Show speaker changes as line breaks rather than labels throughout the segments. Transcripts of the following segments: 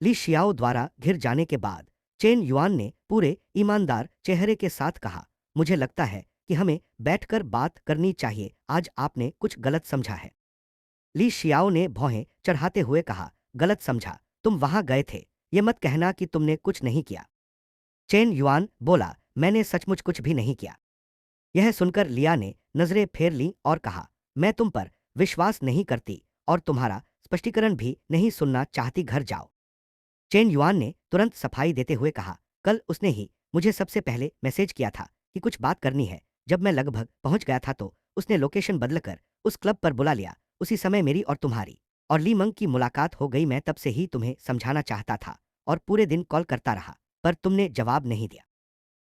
ली Xiao द्वारा घिर जाने के बाद चेन युआन ने पूरे ईमानदार चेहरे के साथ कहा, मुझे लगता है कि हमें बैठकर बात करनी चाहिए, आज आपने कुछ गलत समझा है। ली शियाओ ने भौहें चढ़ाते हुए कहा, गलत समझा? तुम वहां गए थे, ये मत कहना कि तुमने कुछ नहीं किया। चेन युआन बोला, मैंने सचमुच कुछ भी नहीं किया। यह सुनकर लिया ने नजरें फेर लीं और कहा, मैं तुम पर विश्वास नहीं करती और तुम्हारा स्पष्टीकरण भी नहीं सुनना चाहती, घर जाओ। चेन युआन ने तुरंत सफाई देते हुए कहा, कल उसने ही मुझे सबसे पहले मैसेज किया था कि कुछ बात करनी है। जब मैं लगभग पहुंच गया था तो उसने लोकेशन बदलकर उस क्लब पर बुला लिया। उसी समय मेरी और तुम्हारी और ली मंग की मुलाकात हो गई। मैं तब से ही तुम्हें समझाना चाहता था और पूरे दिन कॉल करता रहा, पर तुमने जवाब नहीं दिया।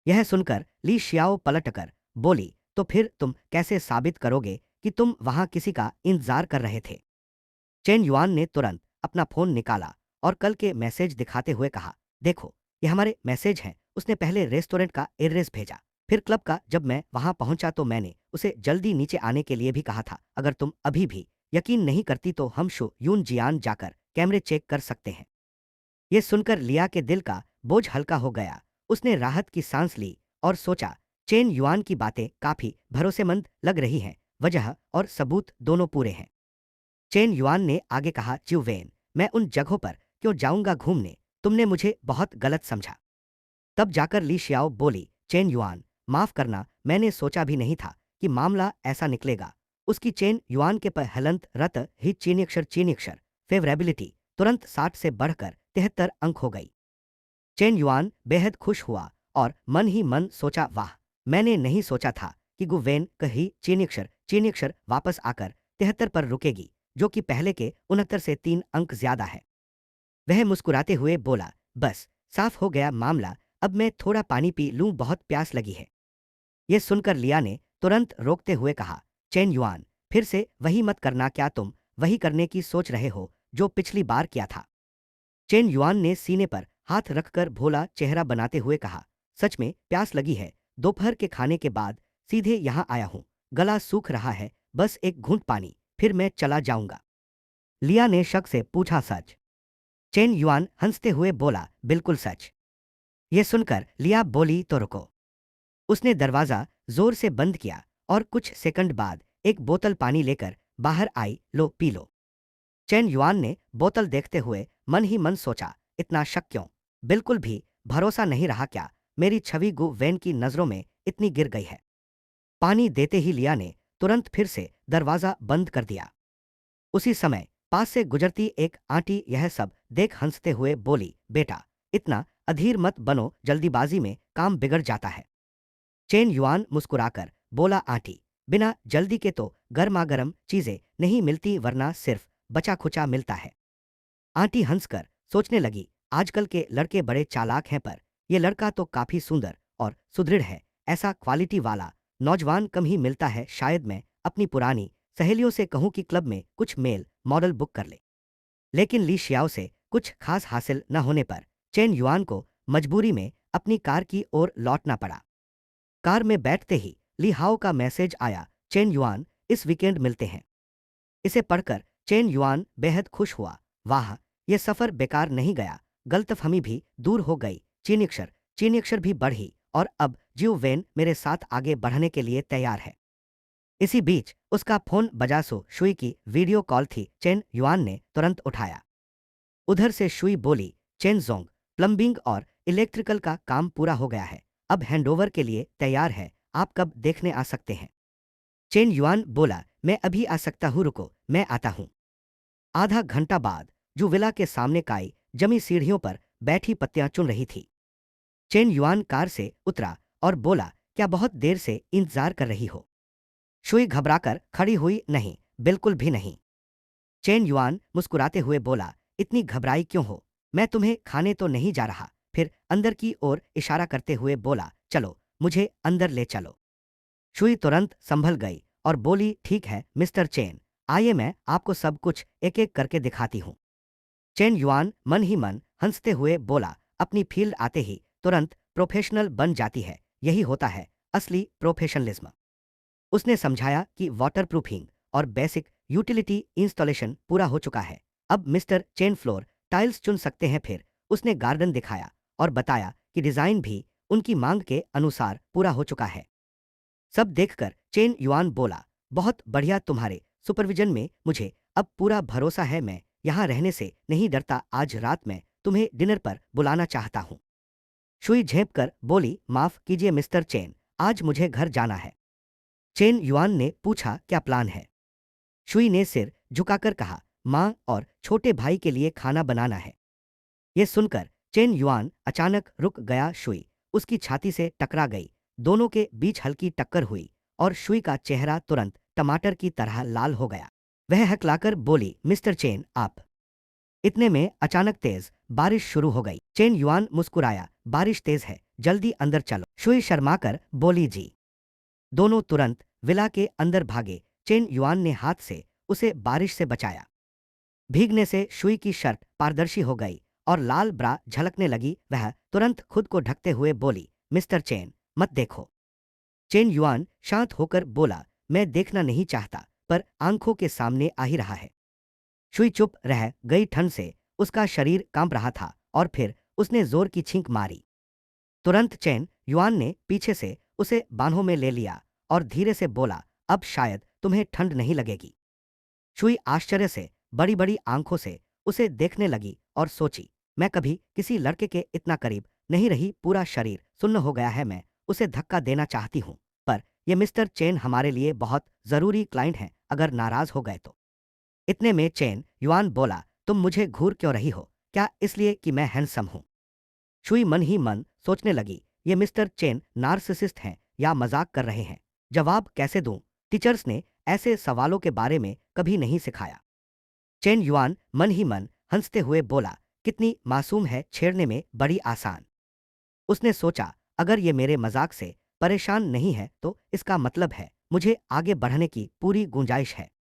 यह सुनकर ली शियाओ पलटकर बोली, तो फिर तुम कैसे साबित करोगे कि तुम वहां किसी का इंतजार कर रहे थे? चेन युआन ने तुरंत अपना फोन निकाला और कल के मैसेज दिखाते हुए कहा, देखो ये हमारे मैसेज हैं। उसने पहले रेस्टोरेंट का एड्रेस भेजा, फिर क्लब का। जब मैं वहां पहुंचा तो मैंने उसे जल्दी नीचे आने के लिए भी कहा था। अगर तुम अभी भी यकीन नहीं करती तो हम शो यून जियान जाकर कैमरे चेक कर सकते हैं। ये सुनकर लिया के दिल का बोझ हल्का हो गया। उसने राहत की सांस ली और सोचा, चेन युआन की बातें काफी भरोसेमंद लग रही हैं, वजह और सबूत दोनों पूरे हैं। चेन युआन ने आगे कहा, ज्यू वेन, मैं उन जगहों पर क्यों जाऊंगा घूमने? तुमने मुझे बहुत गलत समझा। तब जाकर ली शियाओ बोली, चेन युआन, माफ करना, मैंने सोचा भी नहीं था कि मामला ऐसा निकलेगा। उसकी चेन युआन के पर हलंत रत ही चीनी अक्षर फेवरेबिलिटी तुरंत 60 से बढ़कर 73 अंक हो गई। चेन युआन बेहद खुश हुआ और मन ही मन सोचा, वाह, मैंने नहीं सोचा था कि गुवेन कही चीनी अक्षर वापस आकर 73 पर रुकेगी, जो कि पहले के 69 से 3 अंक ज्यादा है। वह मुस्कुराते हुए बोला, बस साफ हो गया मामला, अब मैं थोड़ा पानी पी लूं, बहुत प्यास लगी है। यह सुनकर लिया ने तुरंत रोकते हुए कहा, चेन युआन, फिर से वही मत करना। क्या तुम वही करने की सोच रहे हो जो पिछली बार किया था? चेन युआन ने सीने पर हाथ रखकर भोला चेहरा बनाते हुए कहा, सच में प्यास लगी है, दोपहर के खाने के बाद सीधे यहाँ आया हूँ, गला सूख रहा है, बस एक घूंट पानी, फिर मैं चला जाऊंगा। लिया ने शक से पूछा, सच? चेन युआन हंसते हुए बोला, बिल्कुल सच। ये सुनकर लिया बोली, तो रुको। उसने दरवाजा जोर से बंद किया और कुछ सेकंड बाद एक बोतल पानी लेकर बाहर आई, लो पी लो। चेन युआन ने बोतल देखते हुए मन ही मन सोचा, इतना शक क्यों? बिल्कुल भी भरोसा नहीं रहा क्या? मेरी छवि गु वेन की नजरों में इतनी गिर गई है। पानी देते ही लिया ने तुरंत फिर से दरवाजा बंद कर दिया। उसी समय पास से गुजरती एक आंटी यह सब देख हंसते हुए बोली, बेटा इतना अधीर मत बनो, जल्दीबाजी में काम बिगड़ जाता है। चेन युआन मुस्कुराकर बोला, आंटी, बिना जल्दी के तो गर्मागर्म चीजें नहीं मिलती, वरना सिर्फ बचा खुचा मिलता है। आंटी हंसकर सोचने लगी, आजकल के लड़के बड़े चालाक हैं, पर यह लड़का तो काफी सुंदर और सुदृढ़ है। ऐसा क्वालिटी वाला नौजवान कम ही मिलता है। शायद मैं अपनी पुरानी सहेलियों से कहूं कि क्लब में कुछ मेल मॉडल बुक कर ले। लेकिन ली शियाओ से कुछ खास हासिल न होने पर चेन युआन को मजबूरी में अपनी कार की ओर लौटना पड़ा। कार में बैठते ही ली हाओ का मैसेज आया, चेन युआन, इस वीकेंड मिलते हैं। इसे पढ़कर चेन युआन बेहद खुश हुआ, वाह, यह सफर बेकार नहीं गया, गलतफहमी भी दूर हो गई, चीनी अक्षर भी बढ़ी और अब जियो वेन मेरे साथ आगे बढ़ने के लिए तैयार है। इसी बीच उसका फोन बजा, सो शुई की वीडियो कॉल थी। चेन युआन ने तुरंत उठाया। उधर से शुई बोली, चेन जोंग, प्लम्बिंग और इलेक्ट्रिकल का काम पूरा हो गया है, अब हैंडओवर के लिए तैयार है, आप कब देखने आ सकते हैं? चेन युआन बोला, मैं अभी आ सकता हूँ, रुको मैं आता हूँ। आधा घंटा बाद जो विला के सामने काई जमी सीढ़ियों पर बैठी पत्तियां चुन रही थी। चेन युआन कार से उतरा और बोला, क्या बहुत देर से इंतजार कर रही हो? शुई घबराकर खड़ी हुई, नहीं, बिल्कुल भी नहीं। चेन युआन मुस्कुराते हुए बोला, इतनी घबराई क्यों हो? मैं तुम्हें खाने तो नहीं जा रहा। फिर अंदर की ओर इशारा करते हुए बोला, चलो मुझे अंदर ले चलो। शुई तुरंत संभल गई और बोली, ठीक है मिस्टर चेन, आइए मैं आपको सब कुछ एक एक करके दिखाती हूँ। चेन युआन मन ही मन हंसते हुए बोला, अपनी फील्ड आते ही तुरंत प्रोफेशनल बन जाती है, यही होता है असली प्रोफेशनलिज्म। उसने समझाया कि वाटरप्रूफिंग और बेसिक यूटिलिटी इंस्टॉलेशन पूरा हो चुका है, अब मिस्टर चेन फ्लोर टाइल्स चुन सकते हैं। फिर उसने गार्डन दिखाया और बताया कि डिज़ाइन भी उनकी मांग के अनुसार पूरा हो चुका है। सब देखकर चेन युआन बोला, बहुत बढ़िया, तुम्हारे सुपरविजन में मुझे अब पूरा भरोसा है। मैं यहाँ रहने से नहीं डरता। आज रात मैं तुम्हें डिनर पर बुलाना चाहता हूँ। शुई झेप कर बोली, माफ कीजिए मिस्टर चेन, आज मुझे घर जाना है। चेन युआन ने पूछा, क्या प्लान है? शुई ने सिर झुकाकर कहा, माँ और छोटे भाई के लिए खाना बनाना है। ये सुनकर चेन युआन अचानक रुक गया। शुई उसकी छाती से टकरा गई। दोनों के बीच हल्की टक्कर हुई और शुई का चेहरा तुरंत टमाटर की तरह लाल हो गया। वह हकलाकर बोली, मिस्टर चेन आप। इतने में अचानक तेज बारिश शुरू हो गई। चेन युआन मुस्कुराया, बारिश तेज है, जल्दी अंदर चलो। शुई शर्माकर बोली, जी। दोनों तुरंत विला के अंदर भागे। चेन युआन ने हाथ से उसे बारिश से बचाया। भीगने से शुई की शर्ट पारदर्शी हो गई और लाल ब्रा झलकने लगी। वह तुरंत खुद को ढकते हुए बोली, मिस्टर चेन मत देखो। चेन युआन शांत होकर बोला, मैं देखना नहीं चाहता, पर आंखों के सामने आ ही रहा है। शुई चुप रह गई। ठंड से उसका शरीर कांप रहा था और फिर उसने जोर की छींक मारी। तुरंत चेन युआन ने पीछे से उसे बाहों में ले लिया और धीरे से बोला, अब शायद तुम्हें ठंड नहीं लगेगी। शुई आश्चर्य से बड़ी बड़ी आंखों से उसे देखने लगी और सोची, मैं कभी किसी लड़के के इतना करीब नहीं रही। पूरा शरीर सुन्न हो गया है। मैं उसे धक्का देना चाहती हूँ, पर यह मिस्टर चेन हमारे लिए बहुत जरूरी क्लाइंट हैं, अगर नाराज हो गए तो। इतने में चेन युआन बोला, तुम मुझे घूर क्यों रही हो? क्या इसलिए कि मैं हैंडसम हूं? शुई मन ही मन सोचने लगी, ये मिस्टर चेन नार्सिसिस्ट हैं या मजाक कर रहे हैं। जवाब कैसे दूं? टीचर्स ने ऐसे सवालों के बारे में कभी नहीं सिखाया। चेन युआन मन ही मन हंसते हुए बोला, कितनी मासूम है, छेड़ने में बड़ी आसान। उसने सोचा, अगर ये मेरे मजाक से परेशान नहीं है तो इसका मतलब है मुझे आगे बढ़ने की पूरी गुंजाइश है।